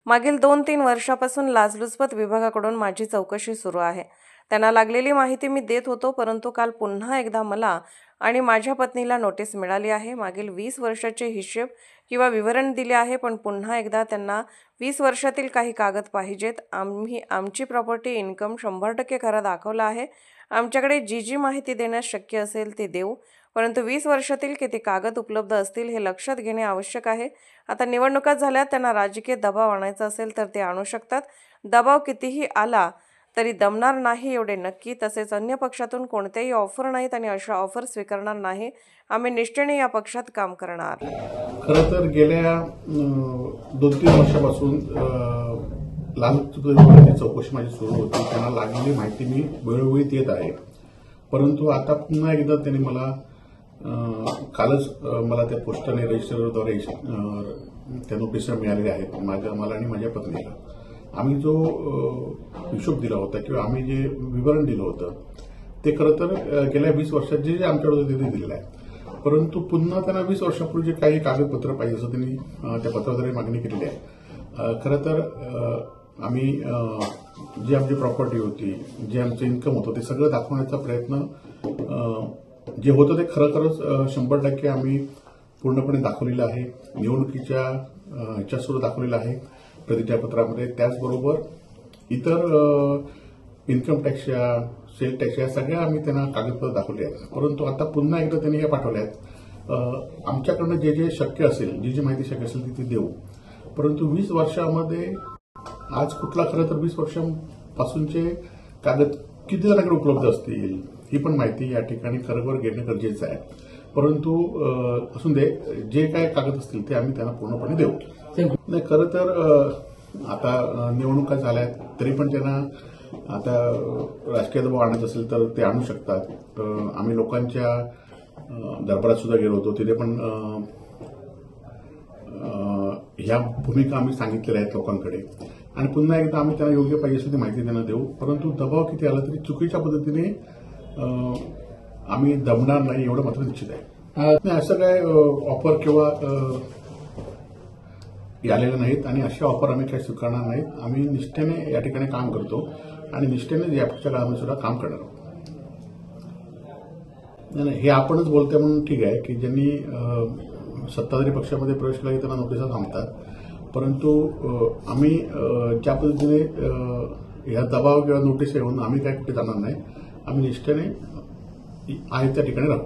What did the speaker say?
मागील 2-3 वर्षापासून लाचलुचपत विभागाकडून माझी चौकशी सुरू आहे. त्यांना लागलेली माहिती मी देत होतो, परंतु काल पुन्हा एकदा मला आणि माझ्या पत्नीला नोटीस मिळाली आहे. मागील 20 वर्षाचे हिशेब किंवा विवरण दिले आहे, पण पुन्हा एकदा त्यांना 20 वर्षातील काही कागद पाहिजेत. आम्ही आमची प्रॉपर्टी इन्कम 100% खरा दाखवला आहे. आमच्याकडे जी माहिती देण्यास शक्य असेल ते देऊ, परंतु 20 वर्षातील किती कागद उपलब्ध असतील हे लक्षात घेणे आवश्यक आहे. आता निवडणुका झाल्यात, त्यांना राजकीय दबाव आणायचा असेल तर ते आणू शकतात. दबाव कितीही आला तरी दमणार नाही एवढे नक्की. तसेच अन्य पक्षातून कोणत्याही ऑफर नाहीत आणि अशा ऑफर स्वीकारणार नाही. आम्ही निष्ठेने या पक्षात काम करणार. खरं तर गेल्या 2-3 वर्षापासून लाचलुचपतीची चौकशी माझी सुरू होती. त्यांना लागलेली माहिती मी वेळोवेळी देत आहे. परंतु आता पुन्हा एकदा त्यांनी मला कालच मला त्या पोस्टाने रजिस्टरद्वारे त्या नोटिसा मिळालेल्या आहेत मला आणि माझ्या पत्नीला. आम्ही जो हिशोब दिला होता किंवा आम्ही जे विवरण दिलं होतं ते खरं तर गेल्या 20 वर्षात जे आमच्याकडे ते दिलेलं आहे. परंतु पुन्हा त्यांना 20 वर्षापूर्वी जे काही कागदपत्र पाहिजे असं त्यांनी त्या पत्राद्वारे मागणी केलेली आहे. खरं तर आम्ही जी आमची प्रॉपर्टी होती, जे आमचं इन्कम होतं ते सगळं दाखवण्याचा प्रयत्न जे होतं ते खरंच 100% आम्ही पूर्णपणे दाखवलेलं आहे. निवडणुकीच्या ह्याच्यासुद्धा दाखवलेलं आहे प्रतिज्ञा पत्रामध्ये. त्याचबरोबर इतर इन्कम टॅक्सच्या, सेल टॅक्सच्या सगळ्या आम्ही त्यांना कागदपत्र दाखवले आहेत. परंतु आता पुन्हा एकदा त्यांनी हे पाठवले आहेत. आमच्याकडनं जे जे शक्य असेल, जी माहिती शक्य असेल ती देऊ. परंतु 20 वर्षामध्ये आज कुठला खरं तर 20 वर्षांपासूनचे कागद किती जणांकडे उपलब्ध असतील ही पण माहिती या ठिकाणी खरोखर घेणं गरजेचं आहे. परंतु असून दे, जे काय कागद असतील ते आम्ही त्यांना पूर्णपणे देऊ. नाही, खरं तर आता निवडणुका झाल्यात तरी पण त्यांना आता राजकीय दबाव आणायचा असेल तर ते आणू शकतात. आम्ही लोकांच्या दरबारात सुद्धा गेलो होतो, तिथे पण ह्या भूमिका आम्ही सांगितलेल्या आहेत लोकांकडे आणि पुन्हा एकदा आम्ही त्यांना योग्य पाहिजे असेल ती माहिती त्यांना देऊ. परंतु दबाव किती आला तरी चुकीच्या पद्धतीने आम्ही दमणार नाही एवढं मात्र निश्चित आहे. नाही, असं काय ऑफर किंवा आलेलं नाहीत आणि अशा ऑफर आम्ही काही स्वीकारणार नाहीत. आम्ही निष्ठेने या ठिकाणी काम करतो आणि निष्ठेने यापुढच्या काळामध्ये सुद्धा काम करणार आहोत. नाही, हे आपणच बोलतोय म्हणून ठीक आहे की ज्यांनी सत्ताधारी पक्षामध्ये प्रवेश केला की त्यांना नोटिसा थांबतात. परंतु आम्ही ज्या पद्धतीने ह्या दबाव किंवा नोटीस येऊन आम्ही काय कुठे जाणार नाही. आम्ही निष्ठेने आहे त्या ठिकाणी राहू.